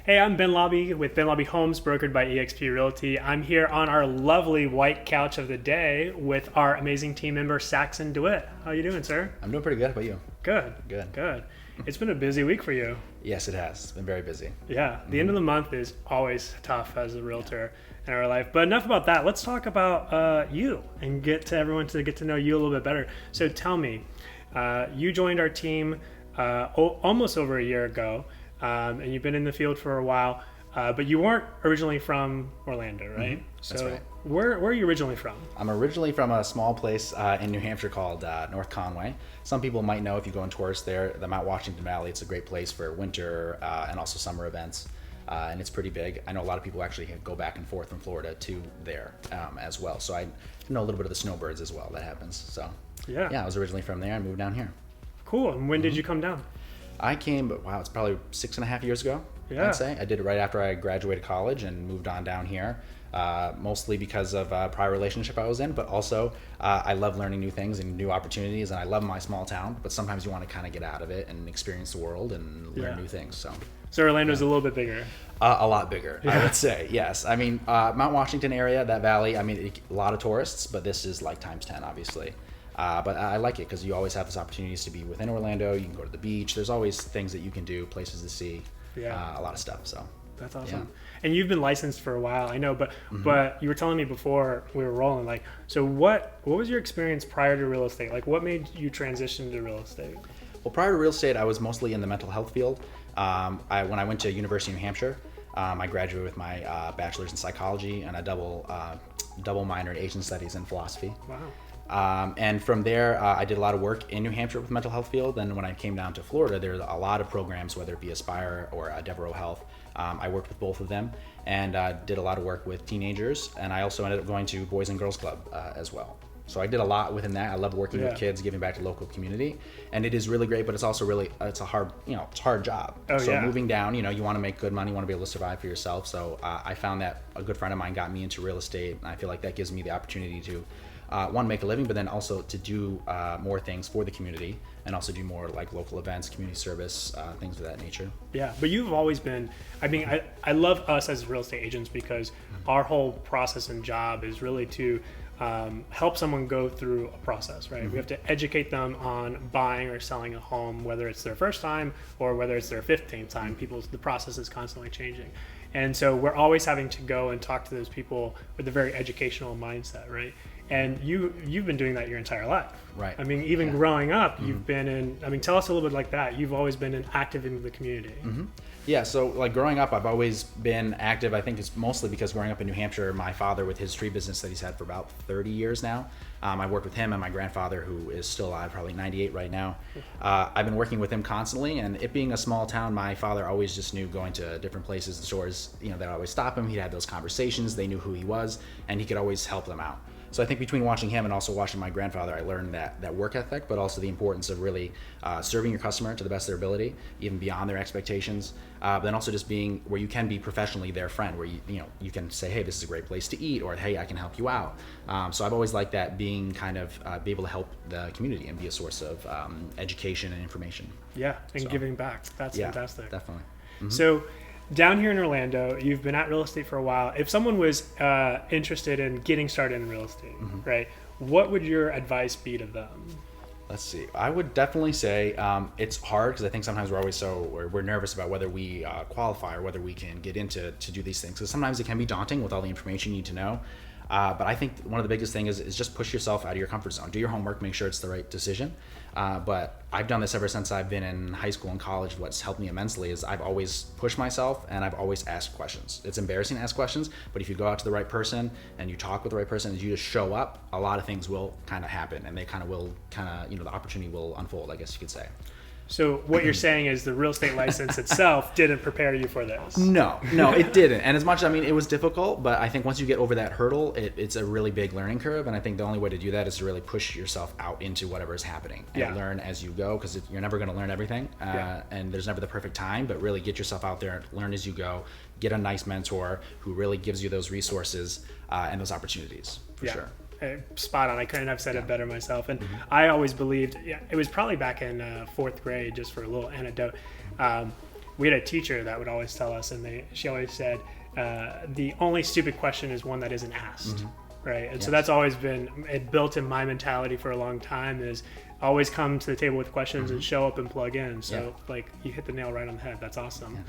Hey, I'm Ben Laube with Ben Laube Homes, brokered by eXp Realty. I'm here on our lovely white couch of the day with our amazing team member, Saxon DeWitt. How are you doing, sir? I'm doing pretty good. How about you? Good. Good. Good. It's been a busy week for you. Yes, it has. It's been very busy. Yeah. The end of the month is always tough as a realtor in our life. But enough about that. Let's talk about you and get to everyone to get to know you a little bit better. So tell me, you joined our team almost over a year ago. And you've been in the field for a while, but you weren't originally from Orlando, right? Mm-hmm. That's right. Where are you originally from? I'm originally from a small place in New Hampshire called North Conway. Some people might know if you go and tourist there, the Mount Washington Valley. It's a great place for winter and also summer events, and it's pretty big. I know a lot of people actually go back and forth from Florida to there as well. So I know a little bit of the snowbirds as well that happens. So yeah, I was originally from there and moved down here. Cool. And when did you come down? I came, wow, it's probably 6.5 years ago, I'd say. I did it right after I graduated college and moved on down here, mostly because of a prior relationship I was in, but also I love learning new things and new opportunities, and I love my small town, but sometimes you want to kind of get out of it and experience the world and learn new things. So Orlando's a little bit bigger. A lot bigger, I would say, yes. I mean, Mount Washington area, that valley, I mean, a lot of tourists, but this is like times 10, obviously. But I like it because you always have these opportunities to be within Orlando. You can go to the beach. There's always things that you can do, places to see, a lot of stuff. So that's awesome. Yeah. And you've been licensed for a while, I know, but you were telling me before we were rolling, like, so what was your experience prior to real estate? Like, what made you transition to real estate? Well, prior to real estate, I was mostly in the mental health field. When I went to University of New Hampshire, I graduated with my bachelor's in psychology and a double minor in Asian studies and philosophy. Wow. And from there, I did a lot of work in New Hampshire with mental health field. Then when I came down to Florida, there's a lot of programs, whether it be Aspire or Devereaux Health. I worked with both of them and did a lot of work with teenagers. And I also ended up going to Boys and Girls Club as well. So I did a lot within that. I love working with kids, giving back to local community, and it is really great. But it's also really it's a hard it's a hard job. Moving down, you want to make good money, you want to be able to survive for yourself. So I found that a good friend of mine got me into real estate, and I feel like that gives me the opportunity to one, make a living, but then also to do more things for the community and also do more like local events, community service, things of that nature. Yeah, but you've always been, I mean, I love us as real estate agents because our whole process and job is really to help someone go through a process, right? We have to educate them on buying or selling a home, whether it's their first time or whether it's their 15th time. The process is constantly changing. And so we're always having to go and talk to those people with a very educational mindset, right? And you've been doing that your entire life. Right. I mean, even growing up, you've been in, I mean, tell us a little bit like that. You've always been active in the community. Yeah, so like growing up, I've always been active. I think it's mostly because growing up in New Hampshire, my father with his tree business that he's had for about 30 years now, I worked with him and my grandfather, who is still alive, probably 98 right now. I've been working with him constantly, and it being a small town, my father always just knew going to different places and stores, that always stop him. He'd had those conversations, they knew who he was, and he could always help them out. So I think between watching him and also watching my grandfather, I learned that work ethic, but also the importance of really serving your customer to the best of their ability, even beyond their expectations. But then also just being where you can be professionally their friend, where you can say, hey, this is a great place to eat, or hey, I can help you out. So I've always liked that, being kind of be able to help the community and be a source of education and information. Yeah, and giving back. That's fantastic. Definitely. So down here in Orlando, you've been at real estate for a while. If someone was interested in getting started in real estate, right, what would your advice be to them? Let's see. I would definitely say it's hard because I think sometimes we're nervous about whether we qualify or whether we can get into to do these things. Because sometimes it can be daunting with all the information you need to know. But I think one of the biggest things is just push yourself out of your comfort zone. Do your homework, make sure it's the right decision. But I've done this ever since I've been in high school and college. What's helped me immensely is I've always pushed myself and I've always asked questions. It's embarrassing to ask questions, but if you go out to the right person and you talk with the right person and you just show up, a lot of things will kind of happen, and they kind of will the opportunity will unfold, I guess you could say. So what you're saying is the real estate license itself didn't prepare you for this? No, it didn't. And as much, it was difficult, but I think once you get over that hurdle, it's a really big learning curve. And I think the only way to do that is to really push yourself out into whatever is happening and learn as you go, because you're never going to learn everything. And there's never the perfect time, but really get yourself out there, learn as you go, get a nice mentor who really gives you those resources and those opportunities for sure. Spot on. I couldn't have said it better myself. And I always believed, it was probably back in fourth grade, just for a little anecdote. we had a teacher that would always tell us, and she always said, the only stupid question is one that isn't asked, right? And so that's always been it built in my mentality for a long time, is always come to the table with questions and show up and plug in. So like you hit the nail right on the head. That's awesome.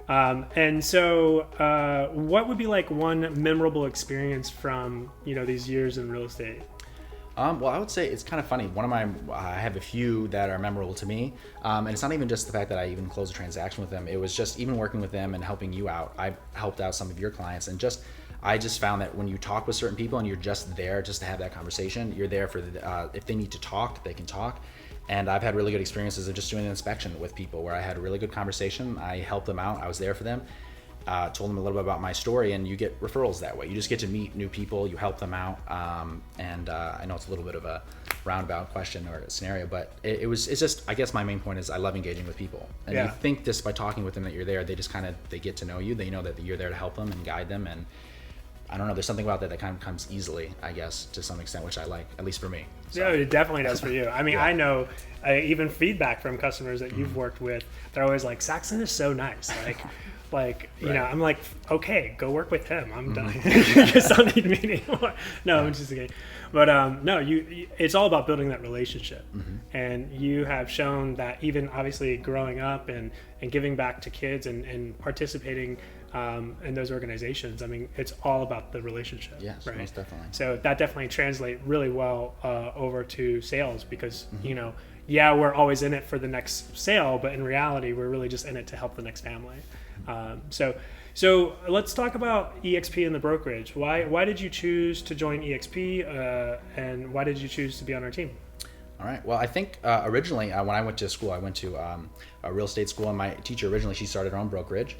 And so what would be like one memorable experience from, these years in real estate? Well, I would say it's kind of funny. I have a few that are memorable to me. And it's not even just the fact that I even closed a transaction with them. It was just even working with them and helping you out. I've helped out some of your clients, and I just found that when you talk with certain people and you're just there just to have that conversation, you're there for if they need to talk, they can talk. And I've had really good experiences of just doing an inspection with people where I had a really good conversation. I helped them out. I was there for them. Told them a little bit about my story, and you get referrals that way. You just get to meet new people, you help them out, and I know it's a little bit of a roundabout question or scenario, but it's just, I guess my main point is I love engaging with people. And you think just by talking with them that you're there, they just they get to know you, they know that you're there to help them and guide them, and I don't know, there's something about that kind of comes easily, I guess, to some extent, which I like, at least for me. So. Yeah, it definitely does for you. I mean, I know even feedback from customers that you've worked with, they're always like, Saxon is so nice. I'm like, okay, go work with him. I'm done. You just don't need me anymore. No, I'm just kidding. But it's all about building that relationship. And you have shown that even obviously growing up and giving back to kids and participating in those organizations. I mean, it's all about the relationship. Yes, right? Most definitely. So that definitely translates really well over to sales, because, we're always in it for the next sale, but in reality, we're really just in it to help the next family. So let's talk about EXP and the brokerage. Why did you choose to join EXP, and why did you choose to be on our team? All right. Well, I think originally when I went to school, I went to a real estate school, and my teacher originally, she started her own brokerage.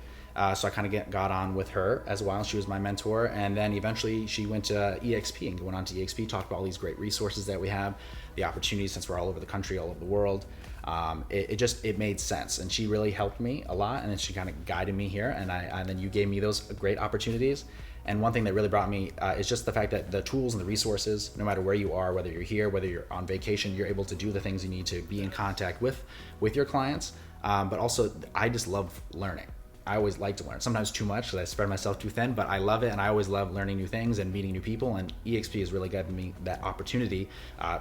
So I kind of got on with her as well. She was my mentor, and then eventually she went to EXP, and went on to EXP, talked about all these great resources that we have, the opportunities, since we're all over the country, all over the world. It made sense, and she really helped me a lot, and then she kind of guided me here, and then you gave me those great opportunities. And one thing that really brought me is just the fact that the tools and the resources, no matter where you are, whether you're here, whether you're on vacation, you're able to do the things you need to be in contact with your clients. But also, I just love learning. I always like to learn, sometimes too much because I spread myself too thin, but I love it, and I always love learning new things and meeting new people, and EXP has really given me that opportunity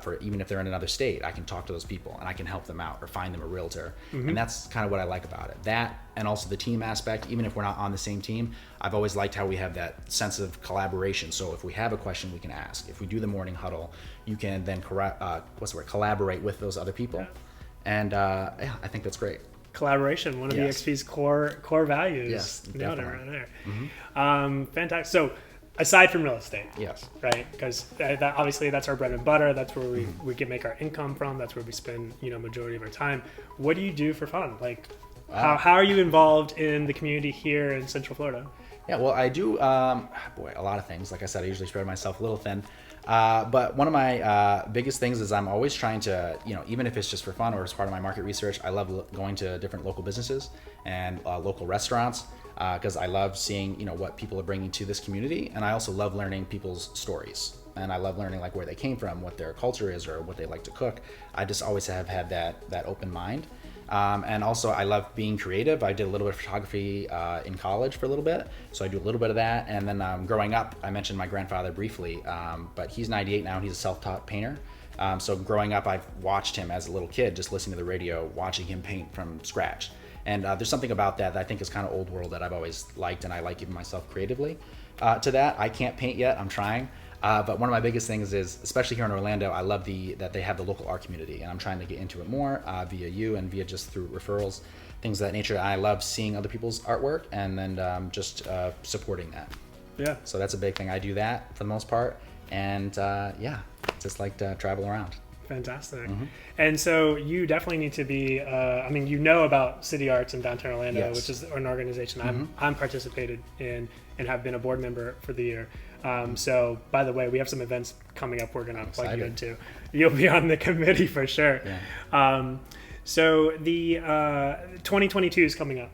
for, even if they're in another state, I can talk to those people and I can help them out or find them a realtor. And that's kind of what I like about it. That, and also the team aspect, even if we're not on the same team, I've always liked how we have that sense of collaboration. So if we have a question, we can ask. If we do the morning huddle, you can then collaborate with those other people. And I think that's great. Collaboration, one of EXP's core values. Yes, nailed it definitely. right there. Fantastic. So, aside from real estate, yes, right? Because that, obviously that's our bread and butter. That's where we can make our income from. That's where we spend majority of our time. What do you do for fun? Like, how are you involved in the community here in Central Florida? Yeah, well, I do a lot of things. Like I said, I usually spread myself a little thin. But one of my biggest things is I'm always trying to, even if it's just for fun or as part of my market research, I love going to different local businesses and local restaurants because I love seeing, what people are bringing to this community. And I also love learning people's stories. And I love learning like where they came from, what their culture is, or what they like to cook. I just always have had that open mind. And also I love being creative. I did a little bit of photography in college for a little bit. So I do a little bit of that. And then growing up, I mentioned my grandfather briefly, but he's 98 now and he's a self-taught painter. So growing up, I've watched him as a little kid, just listening to the radio, watching him paint from scratch. And there's something about that I think is kind of old world that I've always liked, and I like even myself creatively. To that, I can't paint yet, I'm trying. But one of my biggest things is, especially here in Orlando, I love that they have the local art community, and I'm trying to get into it more via you and via just through referrals, things of that nature. I love seeing other people's artwork and then just supporting that. Yeah. So that's a big thing. I do that for the most part, and just like to travel around. Fantastic. And so you definitely need to be, about City Arts in downtown Orlando, Yes. which is an organization I'm participated in and have been a board member for the year. So by the way, we have some events coming up we're going to plug you into. You'll be on the committee for sure. Yeah. So the 2022 is coming up,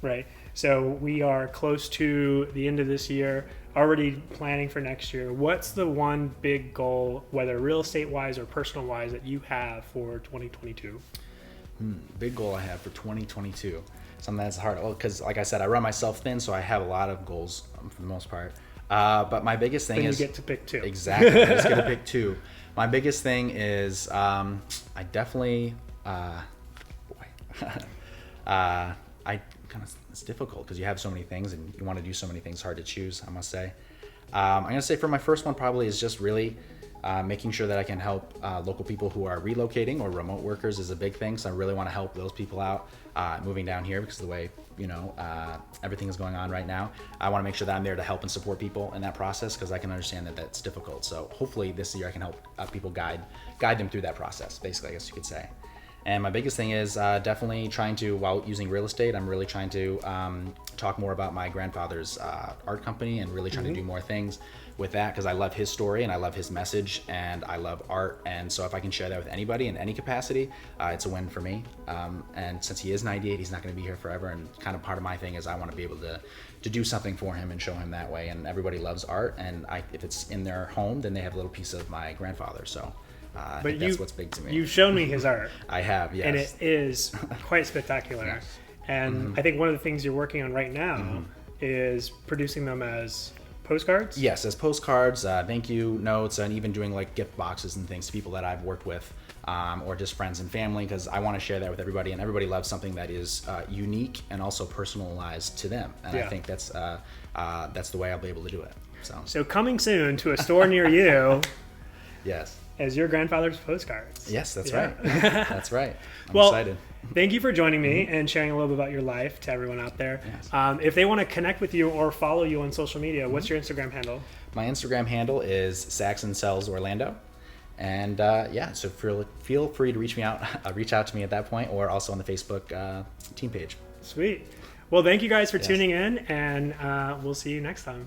right? So we are close to the end of this year, already planning for next year. What's the one big goal, whether real estate wise or personal wise, that you have for 2022? Big goal I have for 2022. Something that's hard. Well, because like I said, I run myself thin, so I have a lot of goals for the most part. But my biggest thing then is you get to pick two. Exactly. I just get to pick two. My biggest thing is I definitely it's difficult because you have so many things and you want to do so many things. Hard to choose, I must say. I'm gonna say for my first one probably is just really making sure that I can help local people who are relocating or remote workers is a big thing. So I really want to help those people out moving down here because of the way everything is going on right now. I want to make sure that I'm there to help and support people in that process because I can understand that that's difficult. So hopefully this year I can help people guide them through that process. Basically, I guess you could say. And my biggest thing is definitely trying to, while using real estate, I'm really trying to talk more about my grandfather's art company and really trying to do more things with that because I love his story and I love his message and I love art. And so if I can share that with anybody in any capacity, it's a win for me. And since he is 98, he's not going to be here forever. And kind of part of my thing is I want to be able to do something for him and show him that way. And everybody loves art. And if it's in their home, then they have a little piece of my grandfather. So I think that's what's big to me. You've shown me his art. I have, yes. And it is quite spectacular. Yes. And I think one of the things you're working on right now is producing them as postcards? Yes, as postcards, thank you notes, and even doing like gift boxes and things to people that I've worked with or just friends and family because I want to share that with everybody. And everybody loves something that is unique and also personalized to them. And I think that's the way I'll be able to do it. So coming soon to a store near you. Yes. As your grandfather's postcards. Yes, that's right. That's right. I'm well, excited. Thank you for joining me and sharing a little bit about your life to everyone out there. Yes. If they want to connect with you or follow you on social media, what's your Instagram handle? My Instagram handle is Saxon Sells Orlando. And so feel free to reach out to me at that point or also on the Facebook team page. Sweet. Well, thank you guys for tuning in and we'll see you next time.